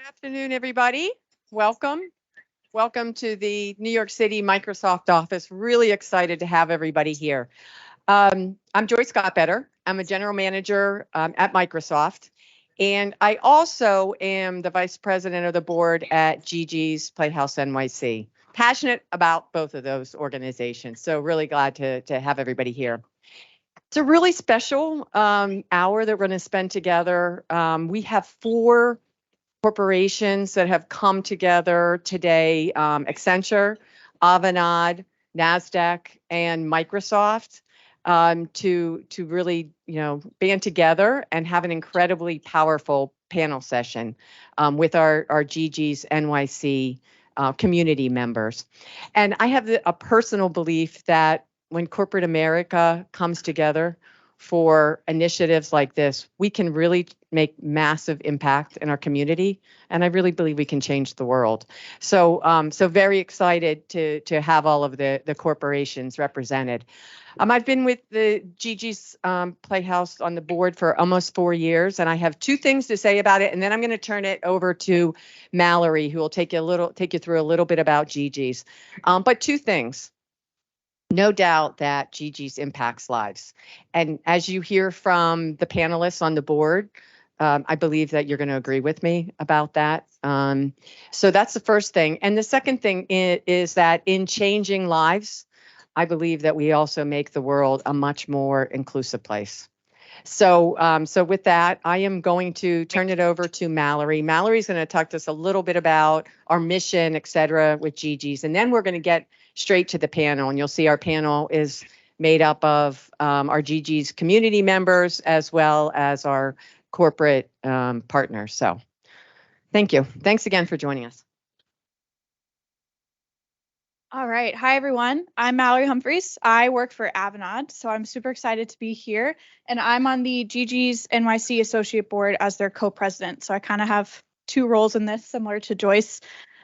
Afternoon, everybody. Welcome. Welcome to the New York City Microsoft office. Really excited to have everybody here. I'm Joyce Scottbetter. I'm a general manager at Microsoft. And I also am the vice president of the board at GiGi's Playhouse NYC. Passionate about both of those organizations. So really glad to have everybody here. It's a really special hour that we're going to spend together. We have 4 corporations that have come together today, Accenture, Avanade, Nasdaq, and Microsoft, to really, band together and have an incredibly powerful panel session with our GiGi's NYC community members. And I have a personal belief that when corporate America comes together for initiatives like this, we can really make massive impact in our community, and I really believe we can change the world. So, very excited to have all of the corporations represented. I've been with the GiGi's Playhouse on the board for almost 4 years, and I have 2 things to say about it, and then I'm going to turn it over to Mallory, who will take you through a little bit about GiGi's. But 2 things. No doubt that GiGi's impacts lives. And as you hear from the panelists on the board, I believe that you're going to agree with me about that. So that's the first thing. And the second thing is that in changing lives, I believe that we also make the world a much more inclusive place. So with that, I am going to turn it over to Mallory. Mallory's going to talk to us a little bit about our mission, et cetera, with GiGi's. And then we're going to get straight to the panel. And you'll see our panel is made up of our GiGi's community members as well as our corporate partners. So thank you. Thanks again for joining us. All right. Hi, everyone. I'm Mallory Humphreys. I work for Avanade, so I'm super excited to be here. And I'm on the GiGi's NYC Associate Board as their co-president. So I kind of have 2 roles in this, similar to Joyce.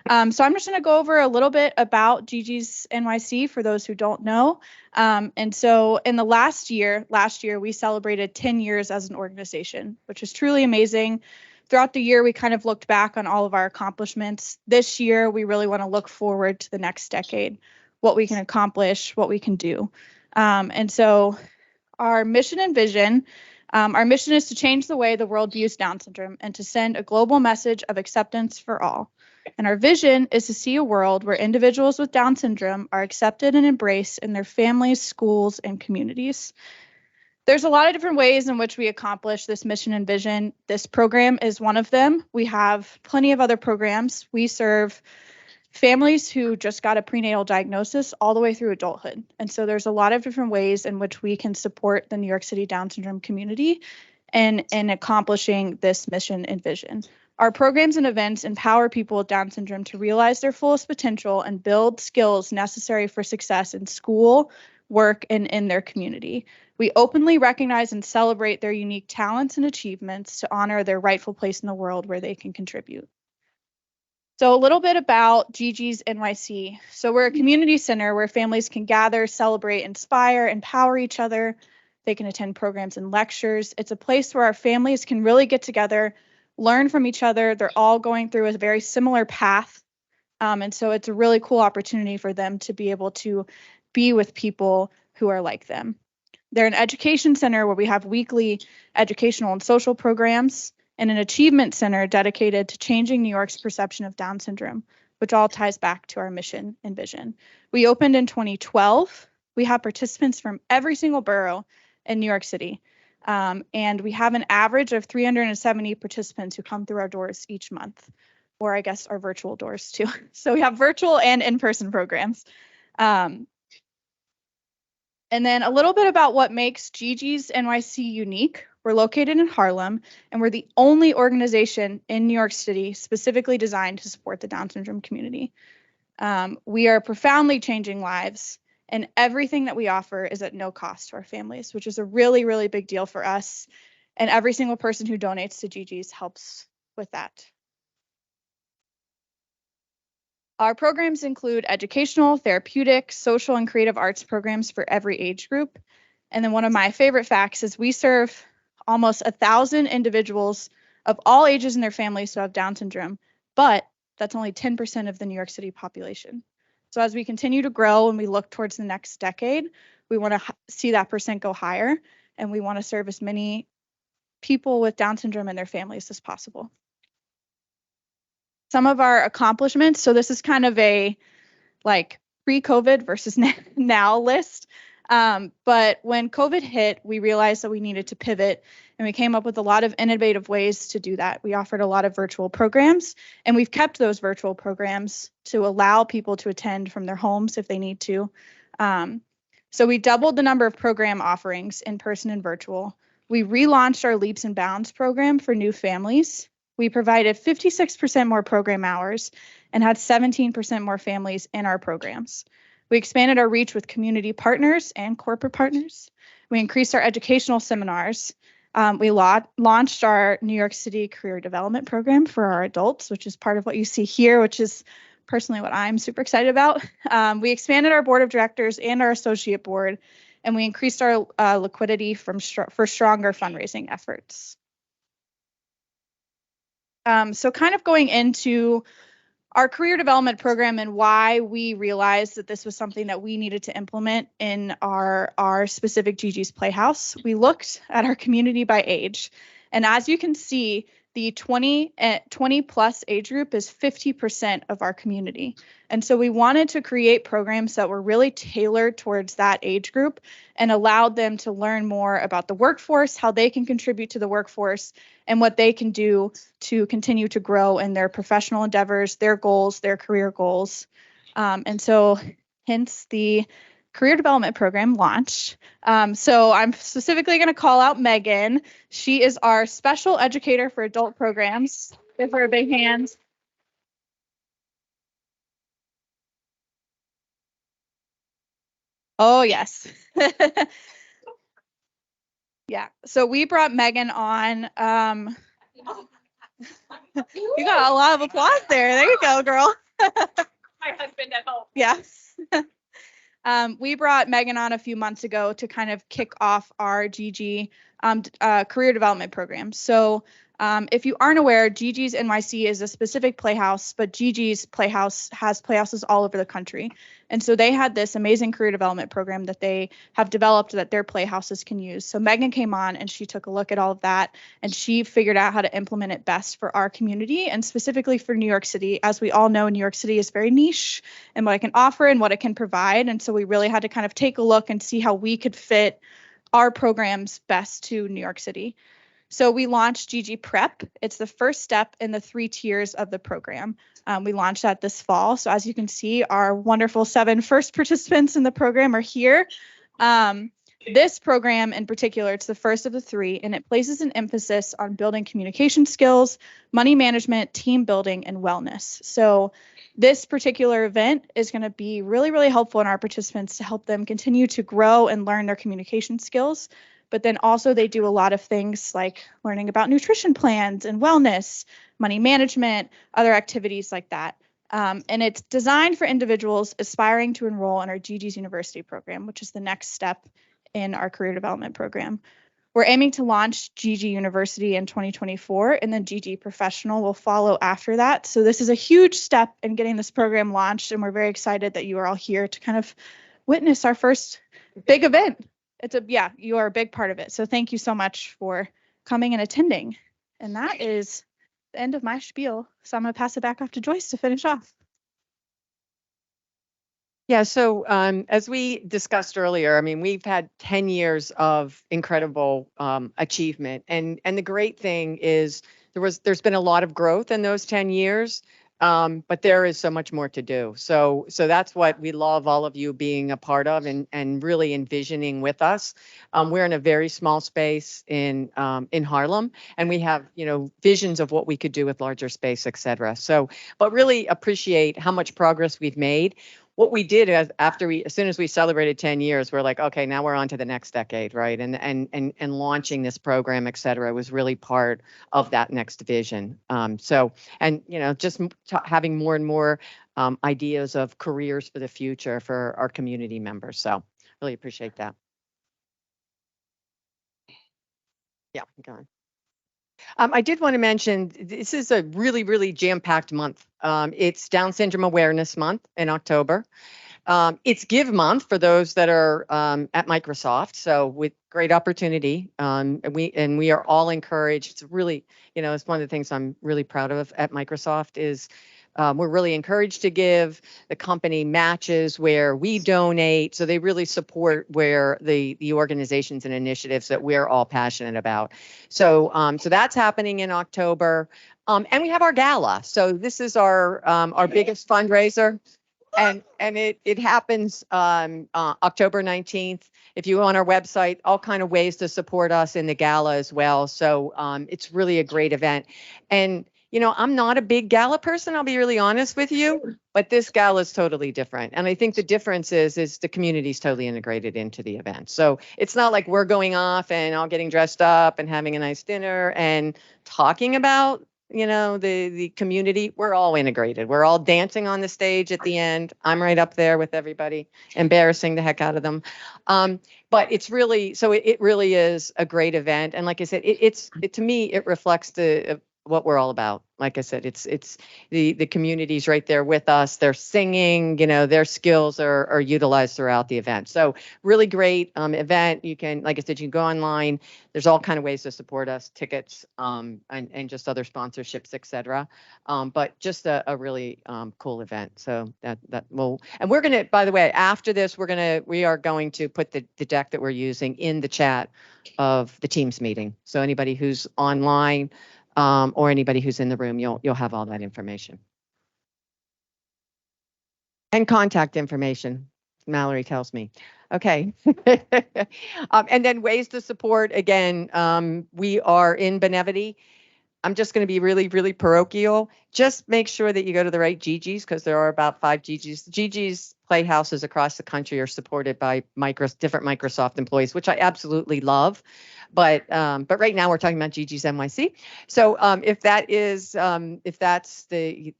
So I'm just going to go over a little bit about GiGi's NYC for those who don't know. And so in the last year, we celebrated 10 years as an organization, which is truly amazing. Throughout the year, we kind of looked back on all of our accomplishments. This year, we really want to look forward to the next decade, what we can accomplish, what we can do. And so our mission and vision, our mission is to change the way the world views Down syndrome and to send a global message of acceptance for all. And our vision is to see a world where individuals with Down syndrome are accepted and embraced in their families, schools, and communities. There's a lot of different ways in which we accomplish this mission and vision. This program is one of them. We have plenty of other programs. We serve families who just got a prenatal diagnosis all the way through adulthood. And so there's a lot of different ways in which we can support the New York City Down syndrome community in accomplishing this mission and vision. Our programs and events empower people with Down syndrome to realize their fullest potential and build skills necessary for success in school, work, and in their community. We openly recognize and celebrate their unique talents and achievements to honor their rightful place in the world where they can contribute. So a little bit about GiGi's NYC. So we're a community center where families can gather, celebrate, inspire, empower each other. They can attend programs and lectures. It's a place where our families can really get together, learn from each other. They're all going through a very similar path. And so it's a really cool opportunity for them to be able to be with people who are like them. They're an education center where we have weekly educational and social programs, and an achievement center dedicated to changing New York's perception of Down syndrome, which all ties back to our mission and vision. We opened in 2012. We have participants from every single borough in New York City. And we have an average of 370 participants who come through our doors each month, or I guess our virtual doors too. So we have virtual and in-person programs. And then a little bit about what makes GiGi's NYC unique. We're located in Harlem, and we're the only organization in New York City specifically designed to support the Down syndrome community. We are profoundly changing lives, and everything that we offer is at no cost to our families, which is a really, really big deal for us. And every single person who donates to GiGi's helps with that. Our programs include educational, therapeutic, social, and creative arts programs for every age group. And then one of my favorite facts is we serve almost 1,000 individuals of all ages and their families who have Down syndrome but that's only 10% of the New York City population. So as we continue to grow and we look towards the next decade, we want to see that percent go higher, and we want to serve as many people with Down syndrome and their families as possible. Some of our accomplishments, so this is kind of a like pre-COVID versus now list. But when COVID hit, we realized that we needed to pivot, and we came up with a lot of innovative ways to do that. We offered a lot of virtual programs, and we've kept those virtual programs to allow people to attend from their homes if they need to. So we doubled the number of program offerings in person and virtual. We relaunched our Leaps and Bounds program for new families. We provided 56% more program hours and had 17% more families in our programs. We expanded our reach with community partners and corporate partners. We increased our educational seminars. We launched our New York City Career Development Program for our adults, which is part of what you see here, which is personally what I'm super excited about. We expanded our board of directors and our associate board, and we increased our liquidity for stronger fundraising efforts. So kind of going into our career development program and why we realized that this was something that we needed to implement in our specific GiGi's Playhouse. We looked at our community by age, and as you can see, the 20 plus age group is 50% of our community. And so we wanted to create programs that were really tailored towards that age group and allowed them to learn more about the workforce, how they can contribute to the workforce, and what they can do to continue to grow in their professional endeavors, their goals, their career goals. And so hence the career development program launched. So I'm specifically going to call out Megan. She is our special educator for adult programs. Give her a big hand. Oh, yes. Yeah. So we brought Megan on. You got a lot of applause there. There you go, girl. My husband at home. Yes. We brought Megan on a few months ago to kind of kick off our GiGi career development program. So if you aren't aware, GiGi's NYC is a specific playhouse, but GiGi's Playhouse has playhouses all over the country. And so they had this amazing career development program that they have developed that their playhouses can use. So Megan came on and she took a look at all of that, and she figured out how to implement it best for our community and specifically for New York City. As we all know, New York City is very niche and what it can offer and what it can provide. And so we really had to kind of take a look and see how we could fit our programs best to New York City. So we launched GiGi Prep. It's the first step in the 3 tiers of the program. We launched that this fall. So as you can see, our wonderful 7 first participants in the program are here. This program in particular, it's the first of the 3, and it places an emphasis on building communication skills, money management, team building, and wellness. So this particular event is going to be really, really helpful in our participants to help them continue to grow and learn their communication skills. But then also they do a lot of things like learning about nutrition plans and wellness, money management, other activities like that. And it's designed for individuals aspiring to enroll in our GiGi's University program, which is the next step in our career development program. We're aiming to launch GiGi University in 2024, and then GiGi Professional will follow after that. So this is a huge step in getting this program launched, and we're very excited that you are all here to kind of witness our first big event. You are a big part of it. So thank you so much for coming and attending. And that is the end of my spiel. So I'm going to pass it back off to Joyce to finish off. Yeah, so as we discussed earlier, I mean, we've had 10 years of incredible achievement. And the great thing is there's been a lot of growth in those 10 years. But there is so much more to do. So that's what we love all of you being a part of and really envisioning with us. We're in a very small space in Harlem, and we have, visions of what we could do with larger space, et cetera. So, but really appreciate how much progress we've made. What we did as soon as we celebrated 10 years, we're like, okay, now we're on to the next decade, right? And launching this program, et cetera, was really part of that next vision. Just having more and more ideas of careers for the future for our community members. So really appreciate that. Yeah, go on. I did want to mention this is a really, really jam-packed month. It's Down Syndrome Awareness Month in October. It's Give Month for those that are at Microsoft. So with great opportunity, and we are all encouraged. It's really, it's one of the things I'm really proud of at Microsoft is we're really encouraged to give. The company matches where we donate, so they really support where the organizations and initiatives that we're all passionate about. So so that's happening in October, and we have our gala. So this is our biggest fundraiser. And it happens October 19th. If you go on our website, all kind of ways to support us in the gala as well. So it's really a great event. And I'm not a big gala person, I'll be really honest with you, but this gala is totally different. And I think the difference is the community is totally integrated into the event. So it's not like we're going off and all getting dressed up and having a nice dinner and talking about the community. We're all integrated. We're all dancing on the stage at the end. I'm right up there with everybody, embarrassing the heck out of them. But it's really, so it really is a great event. And like I said, to me, it reflects what we're all about. Like I said, it's the community's right there with us. They're singing, their skills are utilized throughout the event. So really great event. You can, like I said, you can go online. There's all kind of ways to support us, tickets, and just other sponsorships, etc. But just a really cool event. So that will, and we're gonna, by the way, after this, we are going to put the deck that we're using in the chat of the Teams meeting. So anybody who's online, or anybody who's in the room, you'll have all that information. And contact information, Mallory tells me. Okay. And then ways to support, again, we are in Benevity. I'm just going to be really, really parochial. Just make sure that you go to the right GiGi's, because there are about 5 GiGi's. GiGi's playhouses across the country are supported by different Microsoft employees, which I absolutely love. But right now we're talking about GiGi's NYC. So if that's the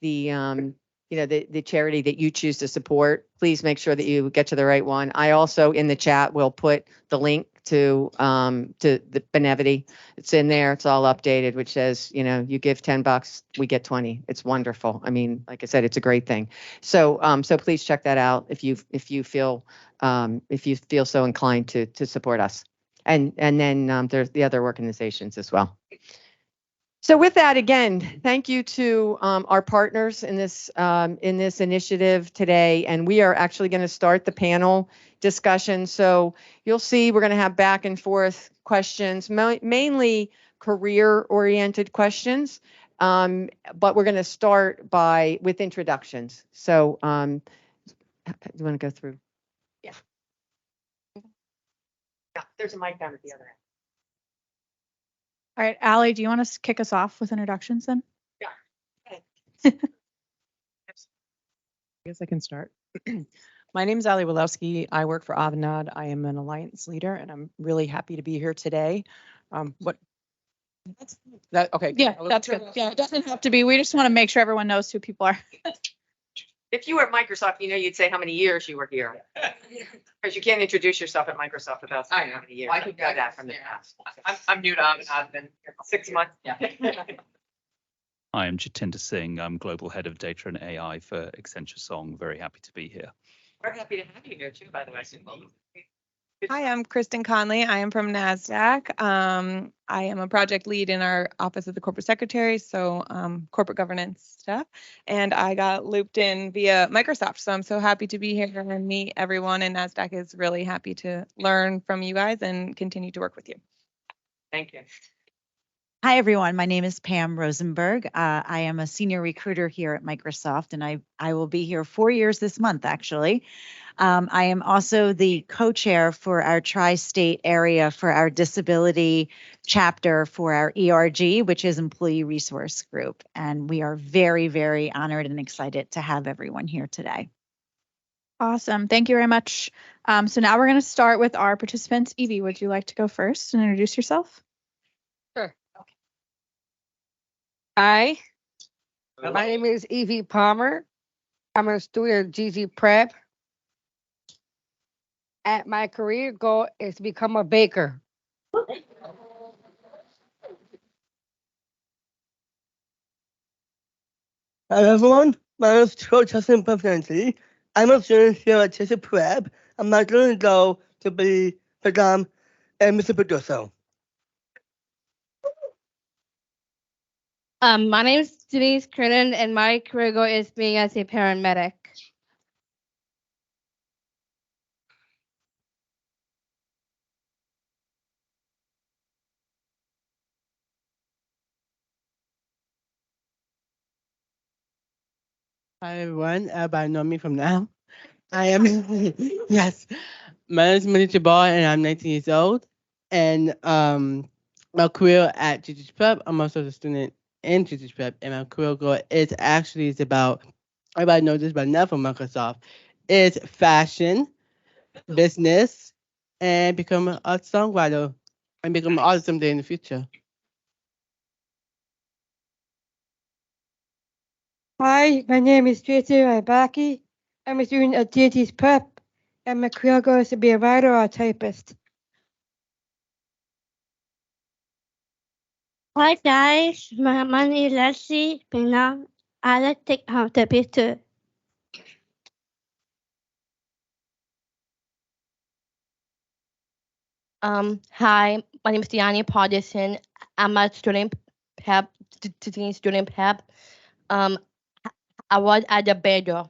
charity that you choose to support, please make sure that you get to the right one. I also in the chat will put the link to the Benevity. It's in there. It's all updated, which says, you give $10, we get 20. It's wonderful. I mean, like I said, it's a great thing. So so please check that out if you feel so inclined to support us. And then there's the other organizations as well. So with that, again, thank you to our partners in this initiative today. And we are actually going to start the panel discussion. So you'll see we're going to have back and forth questions, mainly career-oriented questions. But we're going to start with introductions. So do you want to go through? Yeah. Yeah, there's a mic down at the other end. All right, Allie, do you want to kick us off with introductions then? Yeah. I guess I can start. My name is Allie Walowski. I work for Avanade. I am an alliance leader, and I'm really happy to be here today. Okay. Yeah, that's good. Yeah, it doesn't have to be. We just want to make sure everyone knows who people are. If you were at Microsoft, you'd say how many years you were here. Because you can't introduce yourself at Microsoft without saying how many years. I could know that from the past. I'm new to Avanade. I've been here 6 months. Yeah. Hi, I'm Jatinder Singh. I'm Global Head of Data and AI for Accenture Song. Very happy to be here. We're happy to have you here too, by the way. Hi, I'm Kristen Conley. I am from Nasdaq. I am a project lead in our Office of the Corporate Secretary, so corporate governance stuff. And I got looped in via Microsoft, so I'm so happy to be here and meet everyone. And Nasdaq is really happy to learn from you guys and continue to work with you. Thank you. Hi, everyone. My name is Pam Rosenberg. I am a senior recruiter here at Microsoft, and I will be here 4 years this month, actually. I am also the co-chair for our tri-state area for our disability chapter for our ERG, which is Employee Resource Group. And we are very, very honored and excited to have everyone here today. Awesome. Thank you very much. So now we're going to start with our participants. Evie, would you like to go first and introduce yourself? Sure. Okay. Hi, my name is Evie Palmer. I'm a student at GiGi Prep. And my career goal is to become a baker. Hi everyone, my name is Justin Preferency. I'm a student here at GiGi Prep. I'm not going to go to become a Mr. Producer. My name is Denise Kernan, and my career goal is being as a paramedic. Hi everyone, everybody know me from now. I am, yes, my name is Manisha Ball and I'm 19 years old. And my career at GiGi Prep, I'm also a student in GiGi Prep, and my career goal is about, everybody knows this, but not from Microsoft, it's fashion, business, and become a songwriter and become an artist someday in the future. Hi, my name is Tracy Rybaki. I'm a student at GiGi's Prep, and my career goal is to be a writer or a typist. Hi guys, my name is Leslie Pena. I like to take out the picture. Hi, my name is Diani Pardison. I'm a student pep, student pep. I was at the Bedo.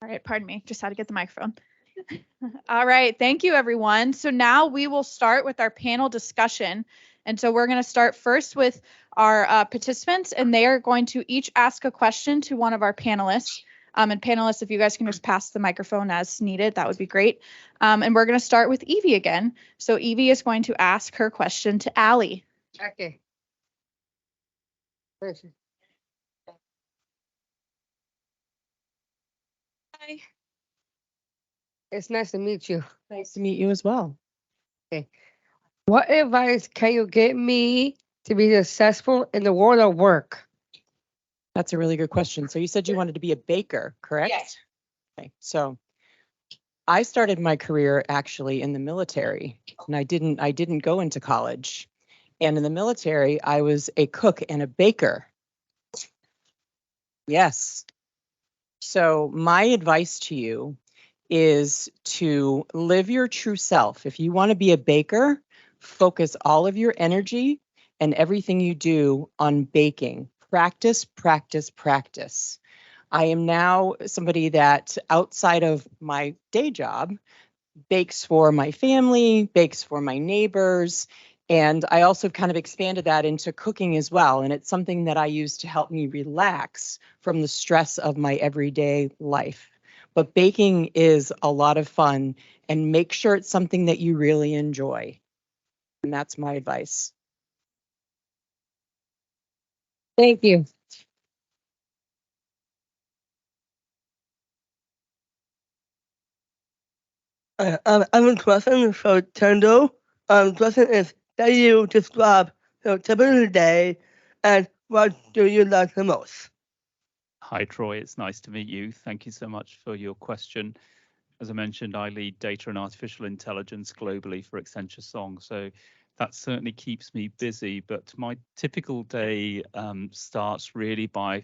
All right, pardon me, just had to get the microphone. All right, thank you everyone. So now we will start with our panel discussion. And so we're going to start first with our participants, and they are going to each ask a question to one of our panelists. And panelists, if you guys can just pass the microphone as needed, that would be great. And we're going to start with Evie again. So Evie is going to ask her question to Allie. Okay. Hi. It's nice to meet you. Nice to meet you as well. What advice can you give me to be successful in the world of work? That's a really good question. So you said you wanted to be a baker, correct? Yes. Okay. So I started my career actually in the military, and I didn't go into college. And in the military, I was a cook and a baker. Yes. So my advice to you is to live your true self. If you want to be a baker, focus all of your energy and everything you do on baking. Practice, practice, practice. I am now somebody that outside of my day job bakes for my family, bakes for my neighbors, and I also kind of expanded that into cooking as well. And it's something that I use to help me relax from the stress of my everyday life. But baking is a lot of fun, and make sure it's something that you really enjoy. And that's my advice. Thank you. I have a question for Tendo. Question is, can you describe your typical day and what do you like the most? Hi, Troy. It's nice to meet you. Thank you so much for your question. As I mentioned, I lead data and artificial intelligence globally for Accenture Song. So that certainly keeps me busy. But my typical day starts really by,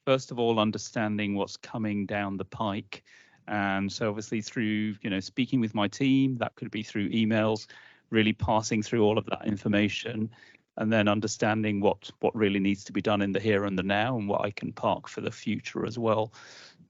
first of all, understanding what's coming down the pike. And so obviously through, speaking with my team, that could be through emails, really passing through all of that information, and then understanding what really needs to be done in the here and the now and what I can park for the future as well.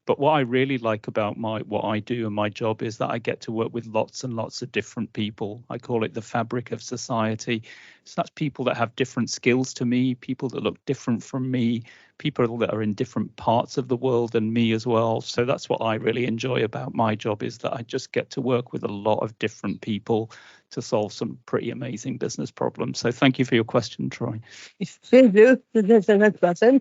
But what I really like about what I do and my job is that I get to work with lots and lots of different people. I call it the fabric of society. So that's people that have different skills to me, people that look different from me, people that are in different parts of the world than me as well. So that's what I really enjoy about my job, is that I just get to work with a lot of different people to solve some pretty amazing business problems. So thank you for your question, Troy. Thank you. This is the next question.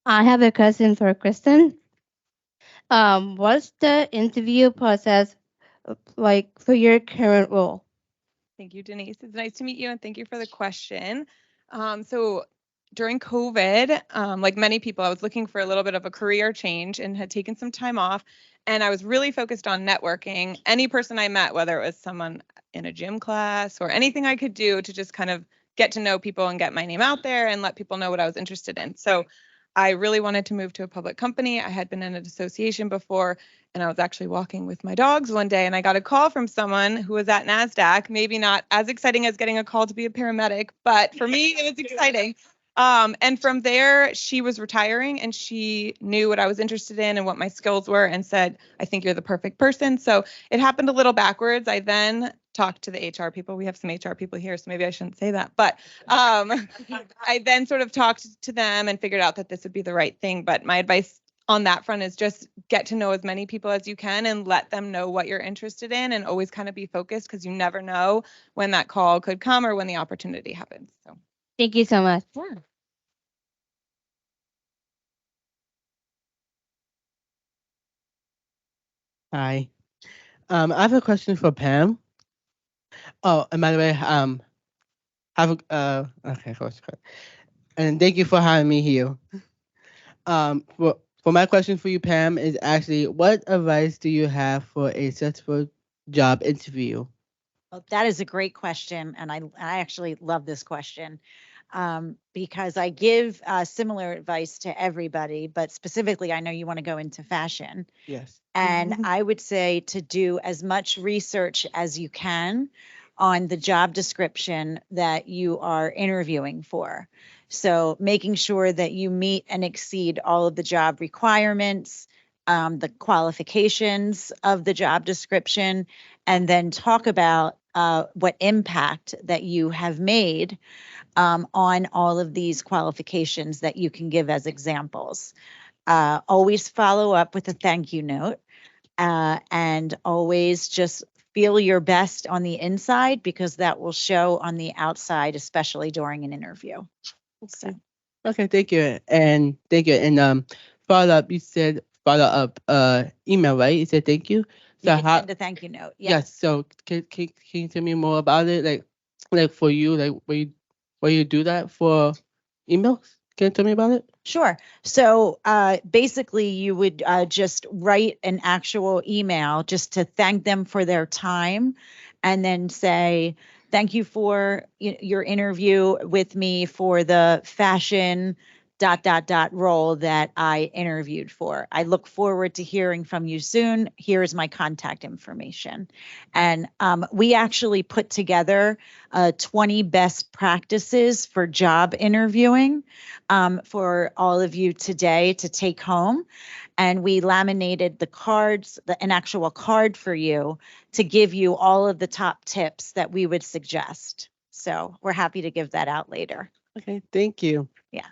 I have a question for Kristen. What's the interview process like for your current role? Thank you, Denise. It's nice to meet you, and thank you for the question. So during COVID, like many people, I was looking for a little bit of a career change and had taken some time off. And I was really focused on networking. Any person I met, whether it was someone in a gym class or anything I could do to just kind of get to know people and get my name out there and let people know what I was interested in. So I really wanted to move to a public company. I had been in an association before, and I was actually walking with my dogs one day, and I got a call from someone who was at Nasdaq. Maybe not as exciting as getting a call to be a paramedic, but for me, it was exciting. And from there, she was retiring, and she knew what I was interested in and what my skills were, and said, "I think you're the perfect person." So it happened a little backwards. I then talked to the HR people. We have some HR people here, so maybe I shouldn't say that. But I then sort of talked to them and figured out that this would be the right thing. But my advice on that front is just get to know as many people as you can and let them know what you're interested in, and always kind of be focused, because you never know when that call could come or when the opportunity happens. So Thank you so much. yeah. Hi. I have a question for Pam. Oh, and by the way, okay, of course. And thank you for having me here. For my question for you, Pam, is actually, what advice do you have for a successful job interview? Well, that is a great question, and I actually love this question because I give similar advice to everybody, but specifically, I know you want to go into fashion. Yes. And I would say to do as much research as you can on the job description that you are interviewing for. So making sure that you meet and exceed all of the job requirements, the qualifications of the job description, and then talk about what impact that you have made on all of these qualifications that you can give as examples. Always follow up with a thank you note, and always just feel your best on the inside, because that will show on the outside, especially during an interview. So. Okay, thank you. And thank you. And follow up, you said follow up email, right? You said thank you. You So can how send a thank you note. yes, so can you tell me more about it? Like for you, like where you do that for emails? Can you tell me about it? Sure. So basically, you would just write an actual email just to thank them for their time, and then say, thank you for your interview with me for the fashion ... role that I interviewed for. I look forward to hearing from you soon. Here is my contact information. And we actually put together 20 best practices for job interviewing for all of you today to take home. And we laminated the cards, an actual card for you to give you all of the top tips that we would suggest. So we're happy to give that out later. Okay, thank you. Yeah.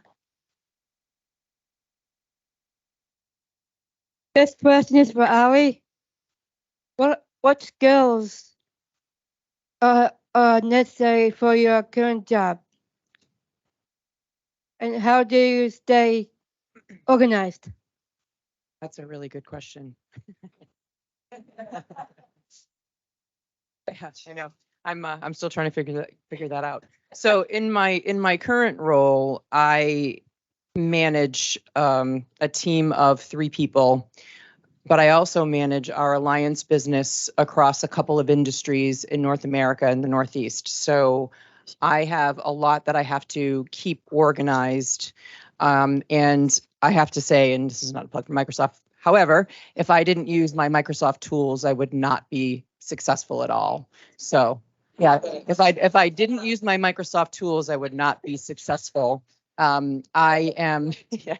This question is for Ali. What skills are necessary for your current job? And how do you stay organized? That's a really good question. Yeah, I know. I'm still trying to figure that out. So in my current role, I manage a team of 3 people, but I also manage our alliance business across a couple of industries in North America and the Northeast. So I have a lot that I have to keep organized. And I have to say, and this is not a plug for Microsoft, however, if I didn't use my Microsoft tools, I would not be successful at all. So yeah, if I didn't use my Microsoft tools, I would not be successful. I am, yeah.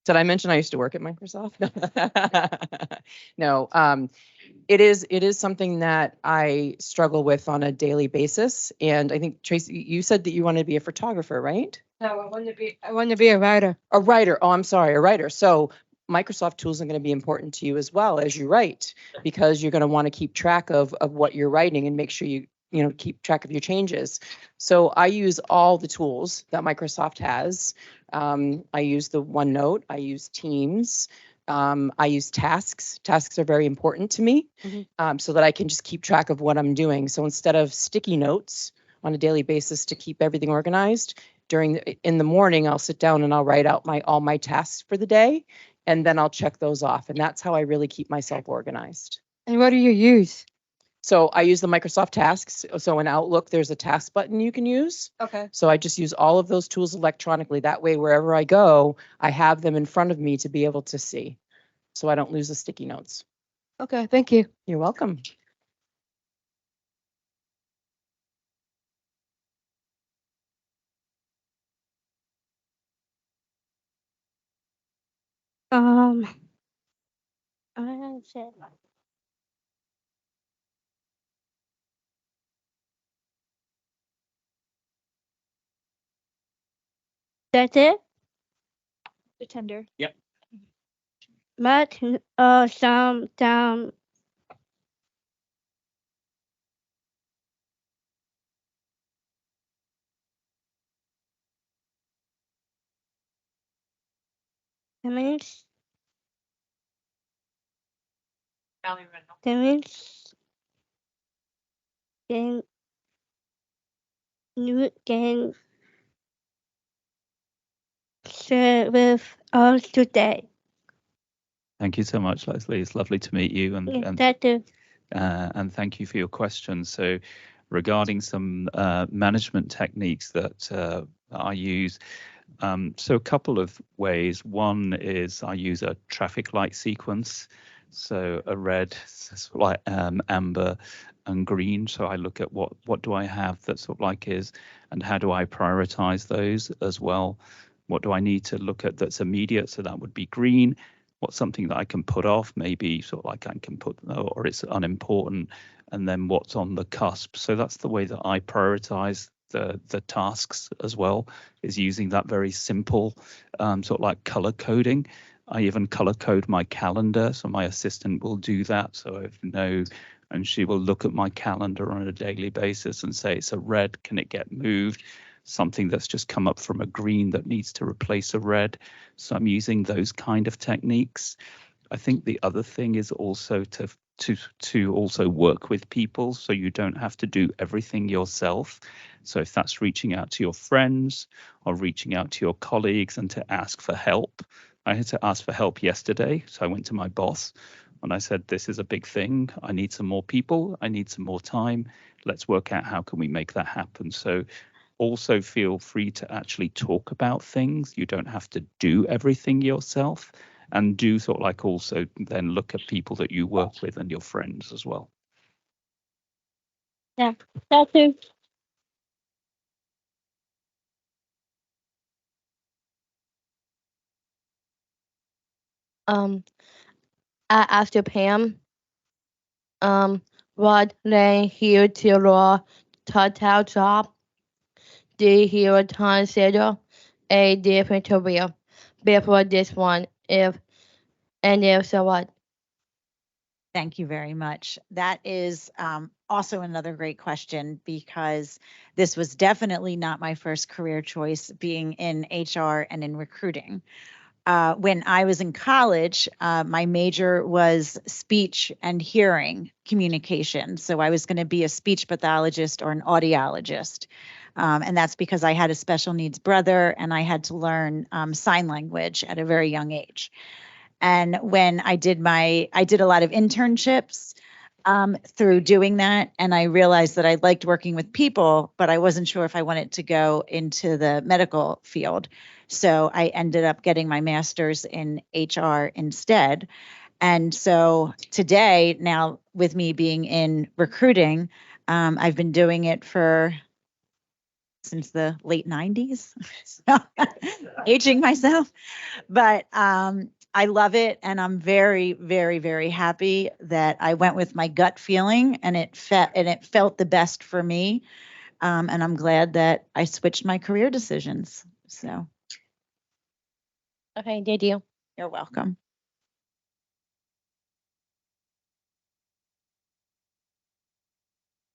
Did I mention I used to work at Microsoft? No, it is something that I struggle with on a daily basis. And I think, Tracy, you said that you wanted to be a photographer, right? No, I want to be a writer. A writer. Oh, I'm sorry, a writer. So Microsoft tools are going to be important to you as well as you write, because you're going to want to keep track of what you're writing and make sure you keep track of your changes. So I use all the tools that Microsoft has. I use the OneNote, I use Teams, I use tasks. Tasks are very important to me, so that I can just keep track of what I'm doing. So instead of sticky notes, on a daily basis to keep everything organized. In the morning, I'll sit down and I'll write out all my tasks for the day, and then I'll check those off. And that's how I really keep myself organized. And what do you use? So I use the Microsoft Tasks. So in Outlook, there's a task button you can use. Okay. So I just use all of those tools electronically. That way, wherever I go, I have them in front of me to be able to see. So I don't lose the sticky notes. Okay, thank you. You're welcome. That's it. Pretender. But some means that means can you can share with us today. Thank you so much, Leslie. It's lovely to meet you, and That is and thank you for your questions. So regarding some management techniques that I use, so a couple of ways. One is I use a traffic light sequence. So a red, sort of like amber and green. So I look at what do I have that sort of like is, and how do I prioritize those as well? What do I need to look at that's immediate? So that would be green. What's something that I can put off? Maybe sort of like I can put, or it's unimportant. And then what's on the cusp. So that's the way that I prioritize the tasks as well, is using that very simple sort of like color coding. I even color code my calendar, so my assistant will do that. So I know, and she will look at my calendar on a daily basis and say, it's a red, can it get moved? Something that's just come up from a green that needs to replace a red. So I'm using those kind of techniques. I think the other thing is also to also work with people, so you don't have to do everything yourself. So if that's reaching out to your friends or reaching out to your colleagues and to ask for help. I had to ask for help yesterday, so I went to my boss and I said, this is a big thing. I need some more people. I need some more time. Let's work out how can we make that happen. So also feel free to actually talk about things. You don't have to do everything yourself, and do sort of like also then look at people that you work with and your friends as well. yeah. That is I asked Pam what they here to your total job. Do you consider a different career before this one? If so, what? Thank you very much. That is also another great question, because this was definitely not my first career choice, being in HR and in recruiting. When I was in college, my major was speech and hearing communication. So I was going to be a speech pathologist or an audiologist. And that's because I had a special needs brother and I had to learn sign language at a very young age. And when I did a lot of internships through doing that. And I realized that I liked working with people, but I wasn't sure if I wanted to go into the medical field. So I ended up getting my master's in HR instead. And so today, now with me being in recruiting, I've been doing it since the late 90s, so aging myself, but I love it. And I'm very, very, very happy that I went with my gut feeling and it felt the best for me. And I'm glad that I switched my career decisions. So. Okay, did you? You're welcome.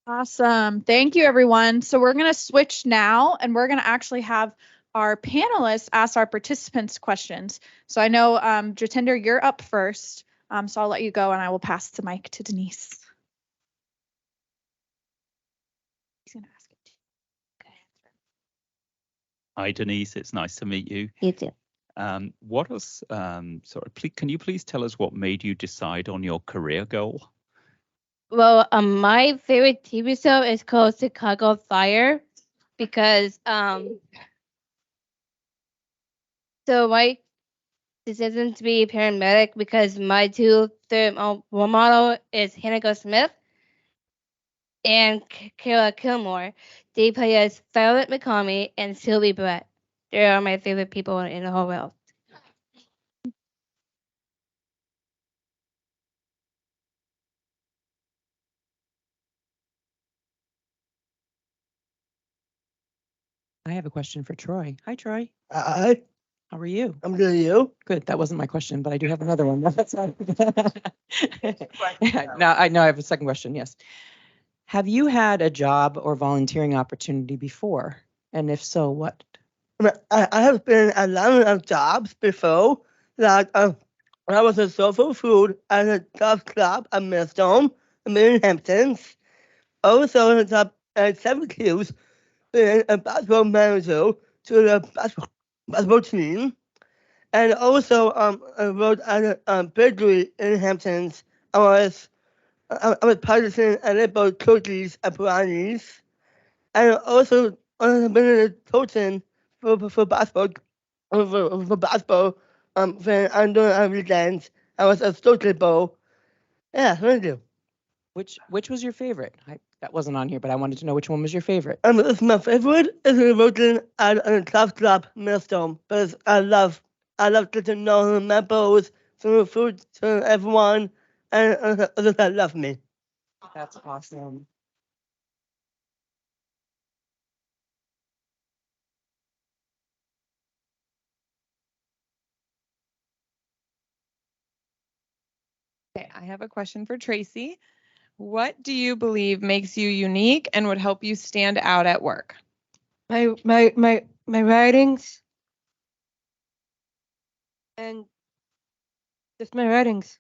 Awesome. Thank you, everyone. So we're going to switch now, and we're going to actually have our panelists ask our participants questions. So I know, Jatinder, you're up first. So I'll let you go, and I will pass the mic to Denise. He's going to ask it. Hi, Denise. It's nice to meet you. You too. What is, can you please tell us what made you decide on your career goal? Well, my favorite TV show is called Chicago Fire because so my decision to be a paramedic because my third role model is Hannah Smith and Kayla Kilmore. They play as Violet McComey and Sylvie Brett. They are my favorite people in the whole world. I have a question for Troy. Hi, Troy. Hi, How are you? I'm good. You? Good. That wasn't my question, but I do have another one. That's not. No, I know I have a second question. Yes. Have you had a job or volunteering opportunity before? And if so, what? I have been a lot of jobs before. Like I was a soul food at a golf club at Millstone, in Hamptons. Also a job at Syracuse, being a basketball manager to the basketball team. And also I worked at a bakery in Hamptons. I was purchasing a little cookies and brownies. And also been in a coaching for basketball for basketball when I'm doing on weekends. I was a soccer ball. Yeah, thank you. Which was your favorite? That wasn't on here, but I wanted to know which one was your favorite. It's my favorite is working at a golf club Millstone because I love getting to know the members, some food to everyone, and others that love me. That's awesome. Okay, I have a question for Tracy. What do you believe makes you unique and would help you stand out at work? My writings and just my writings.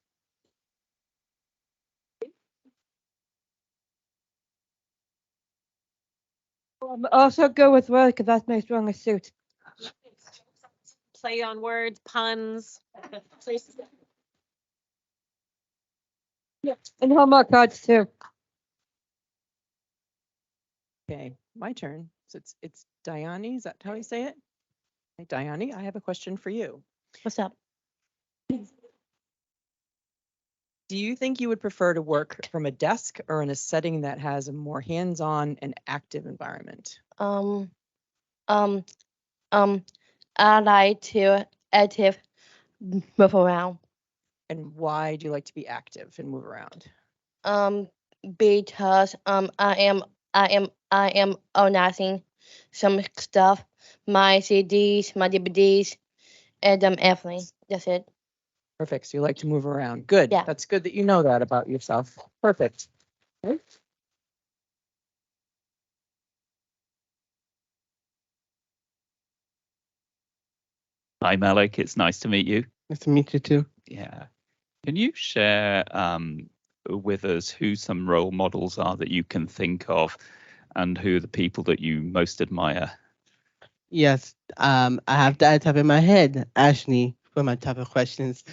I'm also good with words because that's my strongest suit. Play on words, puns. Yeah, and homework cards too. Okay, my turn. So it's Diane. Is that how you say it? Hey, Diane, I have a question for you. What's up? Do you think you would prefer to work from a desk or in a setting that has a more hands-on and active environment? Um, I like to active move around. And why do you like to be active and move around? Because I am organizing some stuff, my CDs, my DVDs, and everything. That's it. Perfect. So you like to move around. Good. Yeah. That's good that you know that about yourself. Perfect. Okay. Hi, Malik. It's nice to meet you. Nice to meet you too. Yeah. Can you share with us who some role models are that you can think of and who are the people that you most admire? Yes, I have that top in my head, Ashley, for my type of questions.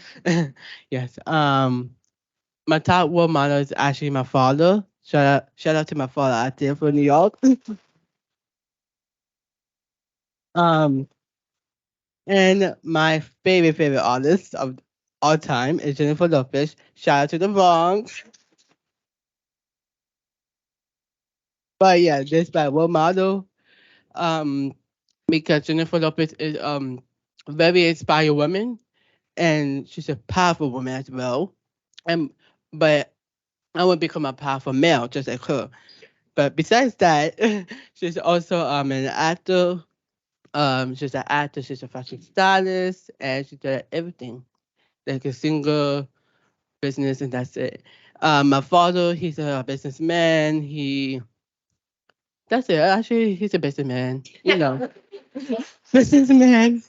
Yes. My top role model is actually my father. Shout out to my father out there from New York. And my favorite artist of all time is Jennifer Lopez. Shout out to the Bronx. But yeah, this my role model. Because Jennifer Lopez is very inspired woman, and she's a powerful woman as well. But I want to become a powerful male just like her. But besides that, she's also an actor. She's an actor. She's a fashion stylist, and she does everything like a singer, business, and that's it. My father, he's a businessman. That's it. Actually, he's a businessman. You know, businessman.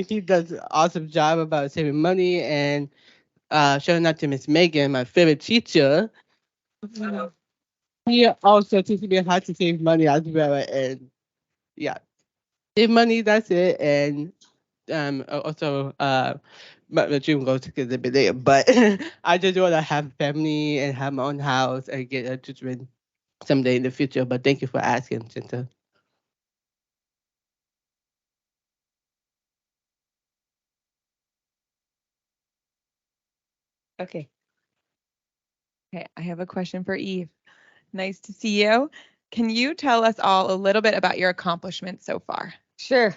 He does an awesome job about saving money and showing out to Miss Megan, my favorite teacher. He also teaches me how to save money as well. And yeah, Save money, that's it. And also my dream goes to get a bit later, but I just want to have family and have my own house and get a children someday in the future. But thank you for asking, Cinta. Okay. Okay, I have a question for Eve. Nice to see you. Can you tell us all a little bit about your accomplishments so far? Sure.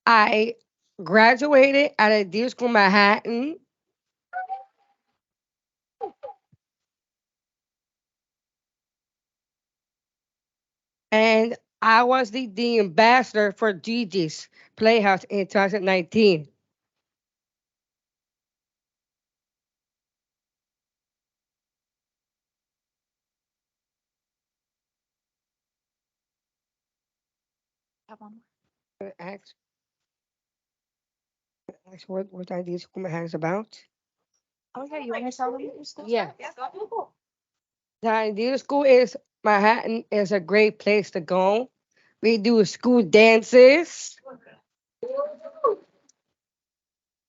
I graduated at a D school Manhattan. And I was the ambassador for GiGi's Playhouse in 2019. Have one Ask what ID school Manhattan is about. more. Okay, you want to tell them your school? Yeah. Yeah, cool. The idea school is Manhattan is a great place to go. We do school dances.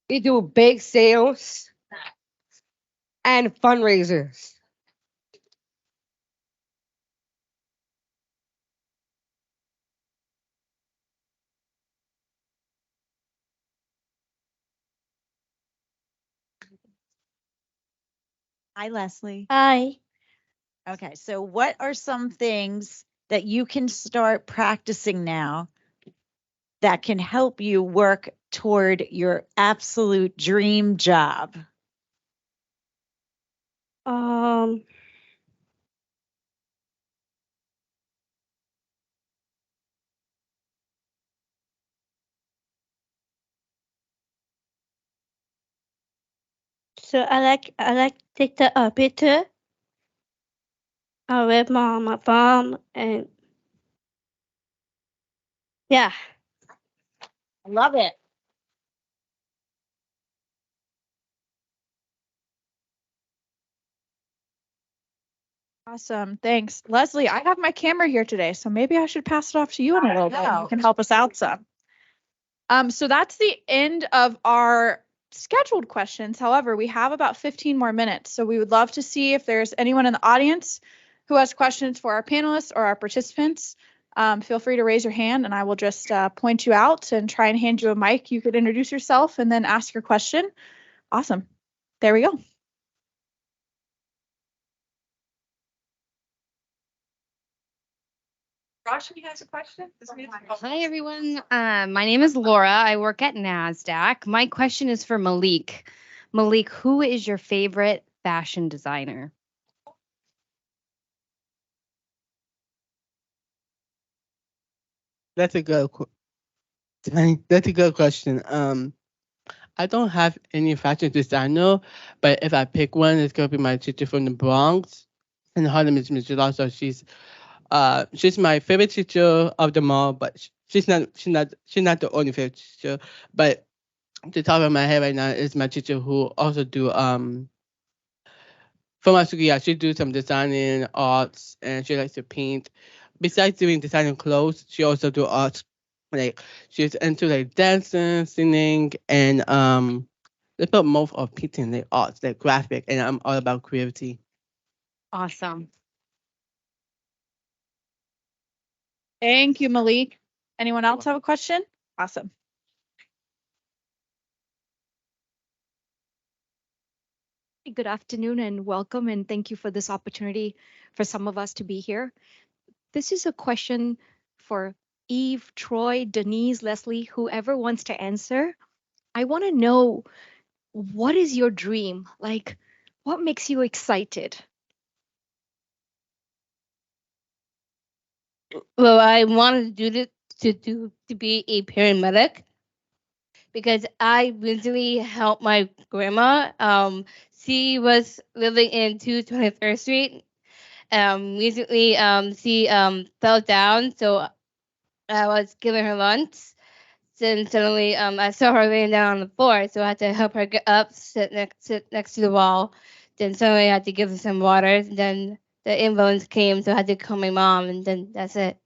We do bake sales and fundraisers. Hi, Leslie. Hi. Okay, so what are some things that you can start practicing now that can help you work toward your absolute dream job? Um, so I like take the picture with my phone and yeah. I love it. Awesome. Thanks. Leslie, I have my camera here today, so maybe I should pass it off to you in a little bit. know. You can help us out some. So that's the end of our scheduled questions. However, we have about 15 more minutes, so we would love to see if there's anyone in the audience who has questions for our panelists or our participants. Feel free to raise your hand and I will just point you out and try and hand you a mic. You could introduce yourself and then ask your question. Awesome. There we go. Roshni has a question. Hi, everyone. My name is Laura. I work at Nasdaq. My question is for Malik. Malik, who is your favorite fashion designer? That's a good that's a good question. I don't have any fashion designer, but if I pick one, it's gonna be my teacher from the Bronx, and her name is Miss Jalasa. She's my favorite teacher of them all, but she's not the only favorite teacher. But the top of my head right now is my teacher who also do for my school. Yeah, she do some designing arts and she likes to paint. Besides doing designing clothes, she also do arts. Like she's into like dancing, singing, and they put most of painting like arts, like graphic, and I'm all about creativity. Awesome. Thank you, Malik. Anyone else have a question? Awesome. Good afternoon and welcome, and thank you for this opportunity for some of us to be here. This is a question for Eve, Troy, Denise, Leslie, whoever wants to answer. I want to know, what is your dream? Like, what makes you excited? Well, I wanted to do this to be a paramedic because I recently helped my grandma. She was living in 223rd Street. Recently, she fell down, so I was giving her lunch. Then suddenly, I saw her laying down on the floor, so I had to help her get up, sit next to the wall. Then suddenly, I had to give her some water. Then the ambulance came, so I had to call my mom, and then that's it.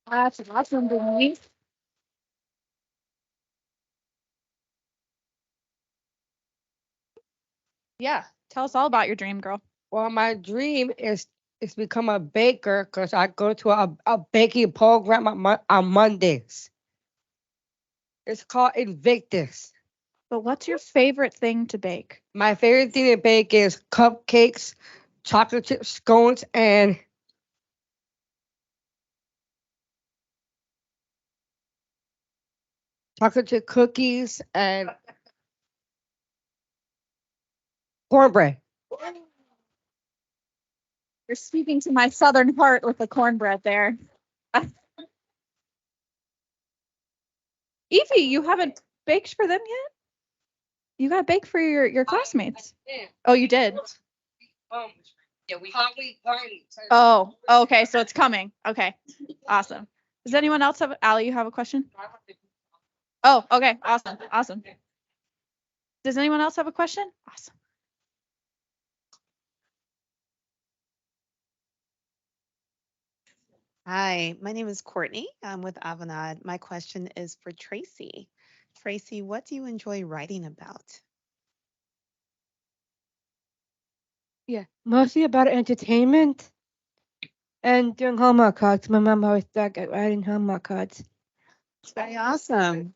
That's awesome, Denise. Yeah, tell us all about your dream, girl. Well, my dream is become a baker because I go to a baking program on Mondays. It's called Invictus. But what's your favorite thing to bake? My favorite thing to bake is cupcakes, chocolate chip scones, and chocolate chip cookies and cornbread. You're speaking to my southern heart with the cornbread there. Evie, you haven't baked for them yet? You got to bake for your classmates. Oh, you did? Yeah, we. Oh, okay. So it's coming. Okay. Awesome. Does anyone else have, Allie, you have a question? Oh, okay. Awesome. Awesome. Does anyone else have a question? Awesome. Hi, my name is Courtney. I'm with Avanade. My question is for Tracy. Tracy, what do you enjoy writing about? Yeah, mostly about entertainment and doing homework cards. My mom always stuck at writing homework cards. It's very awesome.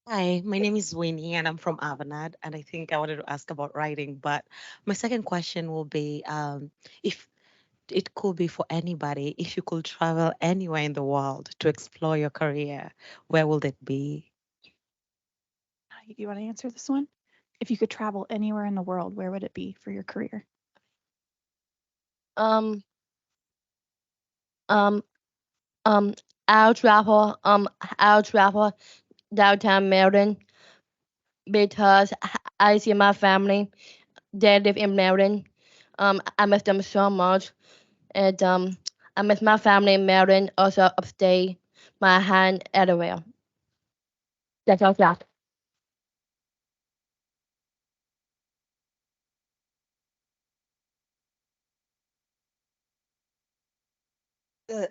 Hi, my name is Winnie and I'm from Avanade, and I think I wanted to ask about writing, but my second question will be if it could be for anybody, if you could travel anywhere in the world to explore your career, where would it be? Do you want to answer this one? If you could travel anywhere in the world, where would it be for your career? Um, um, um, I'll travel, I'll travel downtown Melbourne because I see my family. They live in Melbourne. I miss them so much, and I miss my family in Melbourne, also upstate, my hand everywhere. That's all that.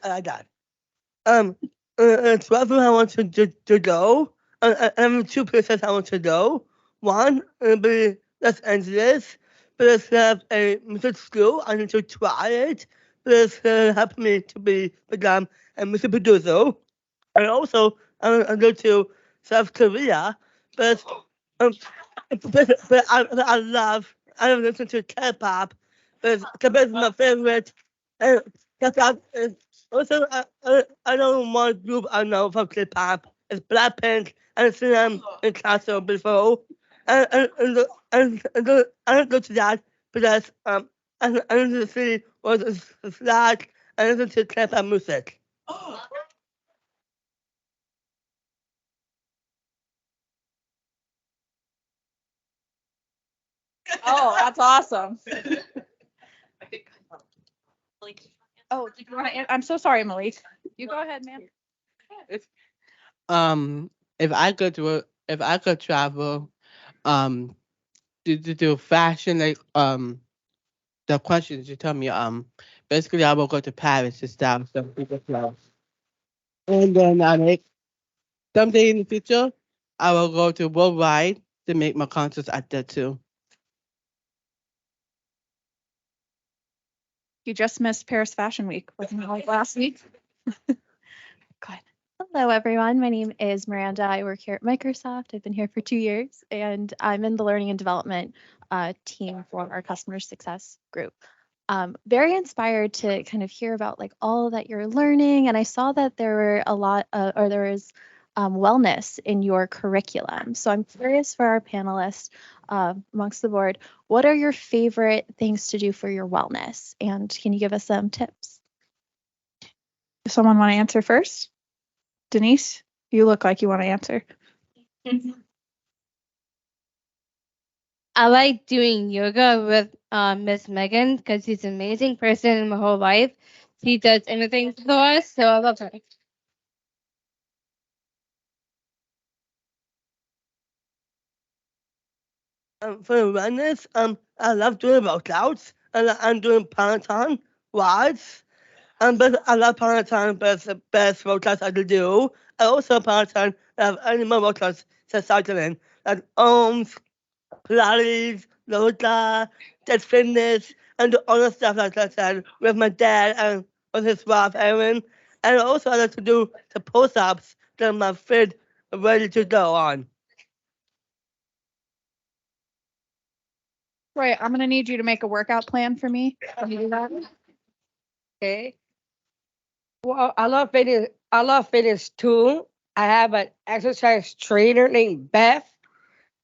I got. Travel I want to go. I have two places I want to go. One will be Los Angeles, but it's a music school. I need to try it. But it's helped me to become a music producer. And also, I go to South Korea, but um, I listen to K-pop, but K-pop is my favorite. And K-pop is also, I know one group I know from K-pop. It's Blackpink, and I've seen them in concert before. I don't go to that because I need to see what it's like, and listen to K-pop music. Oh, that's awesome. Oh, did you want to? I'm so sorry, Malik. You go ahead, man. If I could travel, um, to do fashion, like the questions you tell me, basically I will go to Paris to style some people's clothes, and then someday in the future, I will go to worldwide to make my concerts at that too. You just missed Paris Fashion Week, wasn't it like last week? Hello, everyone. My name is Miranda. I work here at Microsoft. I've been here for 2 years, and I'm in the learning and development team for our customer success group. Very inspired to kind of hear about like all that you're learning, and I saw that there were a lot, or there is wellness in your curriculum. So I'm curious for our panelists amongst the board, what are your favorite things to do for your wellness, and can you give us some tips? Does someone want to answer first? Denise, you look like you want to answer. I like doing yoga with Miss Megan because she's an amazing person in my whole life. She does anything for us, so I love her. For wellness, I love doing workouts. I'm doing Peloton rides. But I love Peloton, but it's the best workouts I could do. I also Peloton have any more workouts to cycling, like Pilates, yoga, just fitness, and do all the stuff like I said with my dad and with his wife Erin. And also I like to do the push-ups that my fit ready to go on. Right, I'm gonna need you to make a workout plan for me. Can you do that? Okay. Well, I love fitness. I love fitness too. I have an exercise trainer named Beth.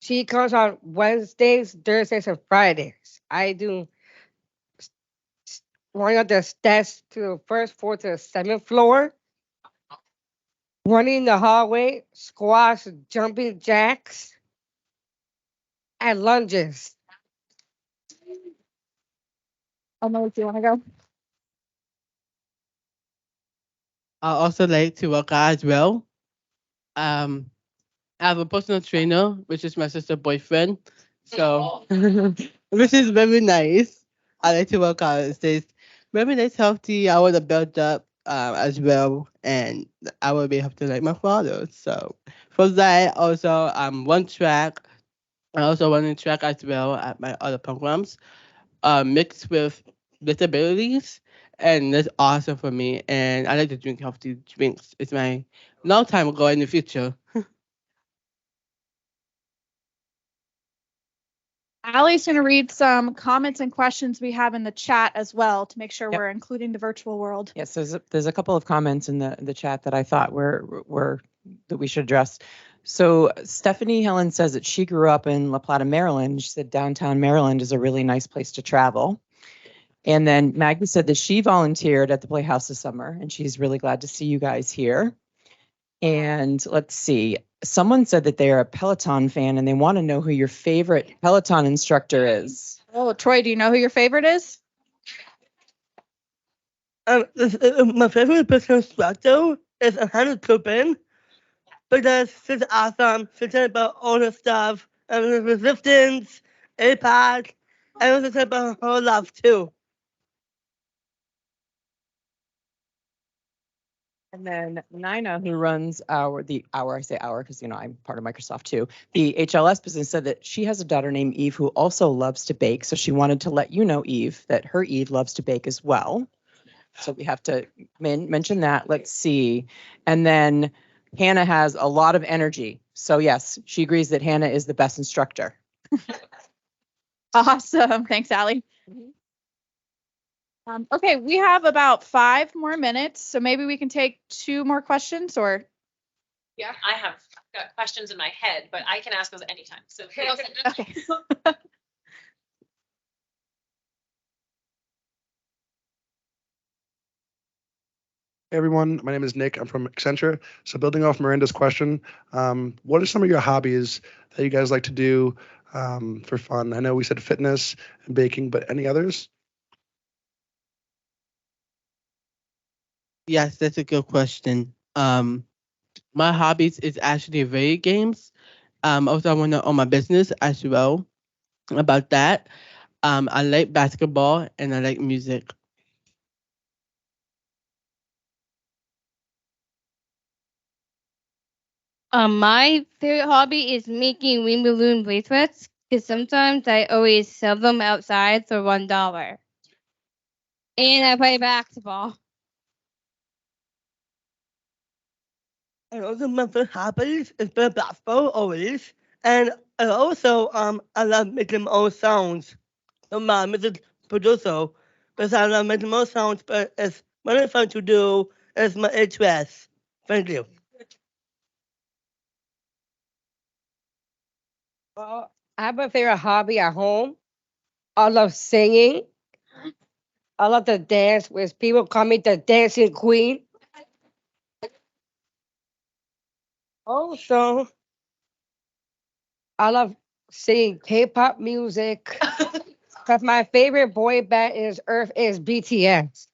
She comes on Wednesdays, Thursdays, and Fridays. I do running up the steps to the first floor to the seventh floor, running the hallway, squats, jumping jacks, and lunges. Emily, do you want to go? I also like to work out as well. I have a personal trainer, which is my sister's boyfriend. So, which is very nice. I like to work out. It stays very nice, healthy. I want to build up as well, and I will be able to like my father. So, for that, also one track. I also run a track as well at my other programs, mixed with disabilities, and that's awesome for me. And I like to drink healthy drinks. It's my long time ago in the future. Allie's going to read some comments and questions we have in the chat as well to make sure Yep. we're including the virtual world. Yes, there's a couple of comments in the chat that I thought were that we should address. So Stephanie Helen says that she grew up in La Plata, Maryland. She said downtown Maryland is a really nice place to travel. And then Maggie said that she volunteered at the Playhouse this summer, and she's really glad to see you guys here. And let's see, someone said that they're a Peloton fan and they want to know who your favorite Peloton instructor is. Oh, Troy, do you know who your favorite is? My favorite personal instructor is Hannah Copen because she's awesome. She talks about all the stuff, and resistance, APAC, and she talks about her life too. And then Nina, who runs I say our because I'm part of Microsoft too. The HLS business said that she has a daughter named Eve who also loves to bake. So she wanted to let you know, Eve, that her Eve loves to bake as well. So we have to mention that. Let's see. And then Hannah has a lot of energy. So yes, she agrees that Hannah is the best instructor. Awesome. Thanks, Allie. Okay, we have about 5 more minutes, so maybe we can take 2 more questions or. Yeah, I have got questions in my head, but I can ask those anytime. So Okay. Hey everyone, my name is Nick. I'm from Accenture. So building off Miranda's question, what are some of your hobbies that you guys like to do for fun? I know we said fitness and baking, but any others? Yes, that's a good question. My hobbies is actually video games. Also, I want to own my business as well. About that, I like basketball and I like music. My favorite hobby is making wind balloon bracelets because sometimes I always sell them outside for $1. And I play basketball. And also my favorite hobbies is playing basketball always. And I also I love making my own sounds. So my Mrs. Producer, because I love making my own sounds, but it's really fun to do. It's my interest. Thank you. Well, I have a favorite hobby at home. I love singing. I love to dance, which people call me the dancing queen. Also, I love singing K-pop music. Because my favorite boy band is Earth is BTS.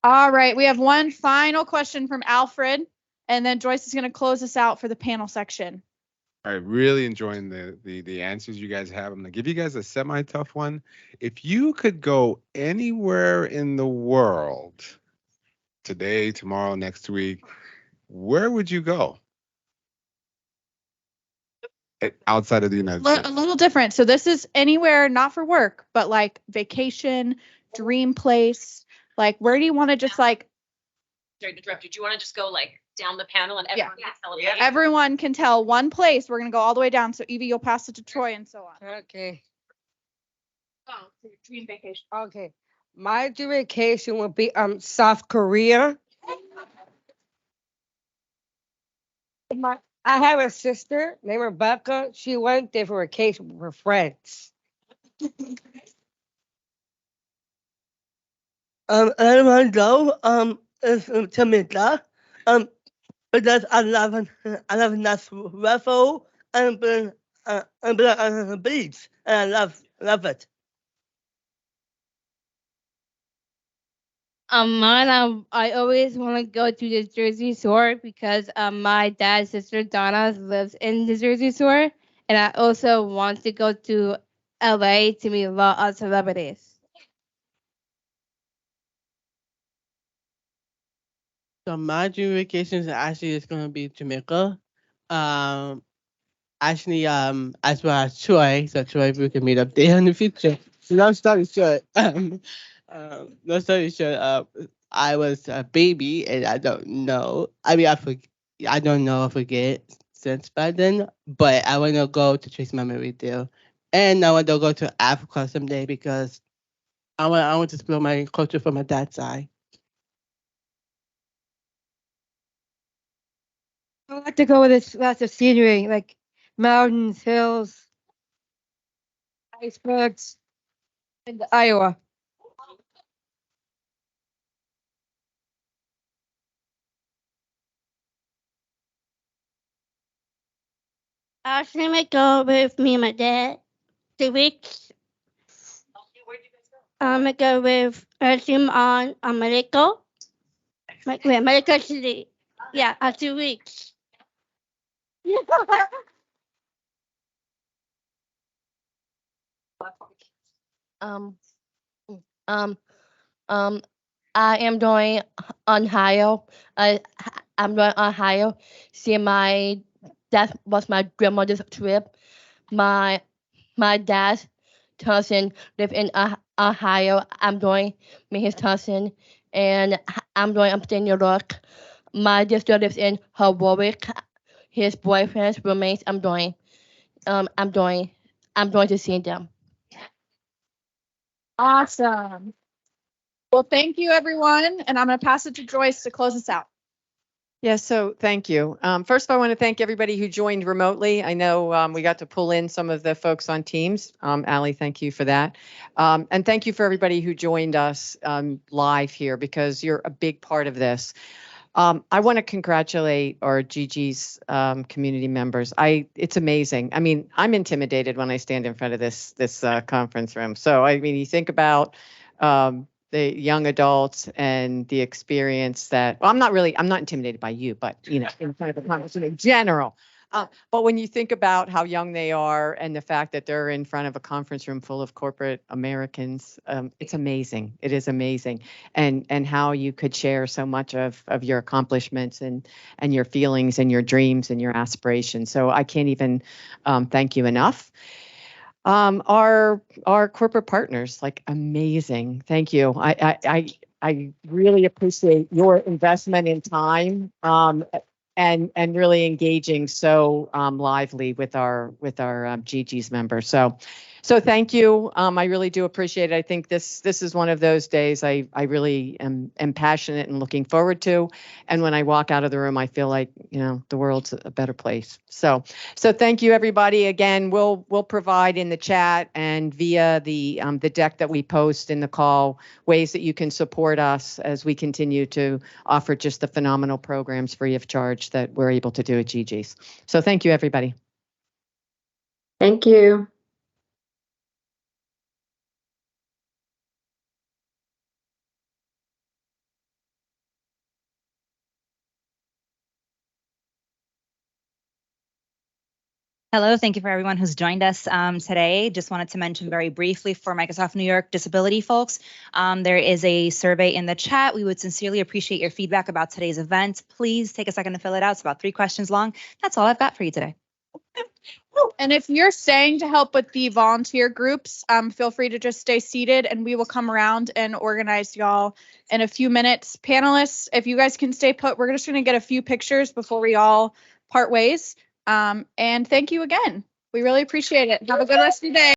All right, we have one final question from Alfred, and then Joyce is going to close us out for the panel section. All right, really enjoying the answers you guys have. I'm gonna give you guys a semi-tough one. If you could go anywhere in the world today, tomorrow, next week, where would you go? Outside of the United A States. little different. So this is anywhere, not for work, but like vacation, dream place. Like, where do you want to just like Sorry to interrupt you. Do you want to just go like down the panel and everyone can tell it? everyone can tell one place? We're gonna go all the way down. So Evie, you'll pass it to Troy and so on. Okay. Oh, so your dream vacation. Okay. My dream vacation would be South Korea. I have a sister named Rebecca. She went there for vacation with her friends. I want to go is to Jamaica. Because I love nice raffle and been on the beach, and I love it. Mine, I always want to go to the Jersey Shore because my dad's sister Donna lives in the Jersey Shore, and I also want to go to LA to meet a lot of celebrities. So my dream vacation is actually is gonna be Jamaica. Actually, as well as Troy, so Troy we can meet up there in the future. So long story short, long story short, I was a baby and I don't know. I mean, I don't know. I forget since by then, but I want to go to trace memory there, and I want to go to Africa someday because I want to explore my culture from my dad's side. I like to go where there's lots of scenery, like mountains, hills, icebergs, and Iowa. Actually, I go with me and my dad. 2 weeks. I go with him on America. Like America City. Yeah, 2 weeks. um, um, um, I am doing Ohio. I'm doing Ohio. See that was my grandmother's trip. My dad's cousin live in Ohio. I'm doing me his cousin, and I'm doing upstate New York. My sister lives in Warwick. His boyfriend's roommates. Um, I'm doing, I'm going to see them. Awesome. Well, thank you, everyone. And I'm going to pass it to Joyce to close us out. Yes, so thank you. First of all, I want to thank everybody who joined remotely. I know we got to pull in some of the folks on Teams. Allie, thank you for that. And thank you for everybody who joined us live here because you're a big part of this. I want to congratulate our GiGi's community members. It's amazing. I mean, I'm intimidated when I stand in front of this conference room. So I mean, you think about the young adults and the experience that. Well, I'm not intimidated by you, but in front of the conference room in general. But when you think about how young they are and the fact that they're in front of a conference room full of corporate Americans, it's amazing. It is amazing. And how you could share so much of your accomplishments and your feelings and your dreams and your aspirations. So I can't even thank you enough. Our corporate partners, like amazing. Thank you. I really appreciate your investment in time and really engaging so lively with our GiGi's members. So thank you. I really do appreciate it. I think this is one of those days I really am passionate and looking forward to. And when I walk out of the room, I feel like the world's a better place. So thank you, everybody. Again, we'll provide in the chat and via the deck that we post in the call ways that you can support us as we continue to offer just the phenomenal programs free of charge that we're able to do at GiGi's. So thank you, everybody. Thank you. Hello, thank you for everyone who's joined us today. Just wanted to mention very briefly for Microsoft New York disability folks, there is a survey in the chat. We would sincerely appreciate your feedback about today's event. Please take a second to fill it out. It's about 3 questions long. That's all I've got for you today. And if you're staying to help with the volunteer groups, feel free to just stay seated and we will come around and organize y'all in a few minutes. Panelists, if you guys can stay put, we're just going to get a few pictures before we all part ways. And thank you again. We really appreciate it. Have a good rest of your day.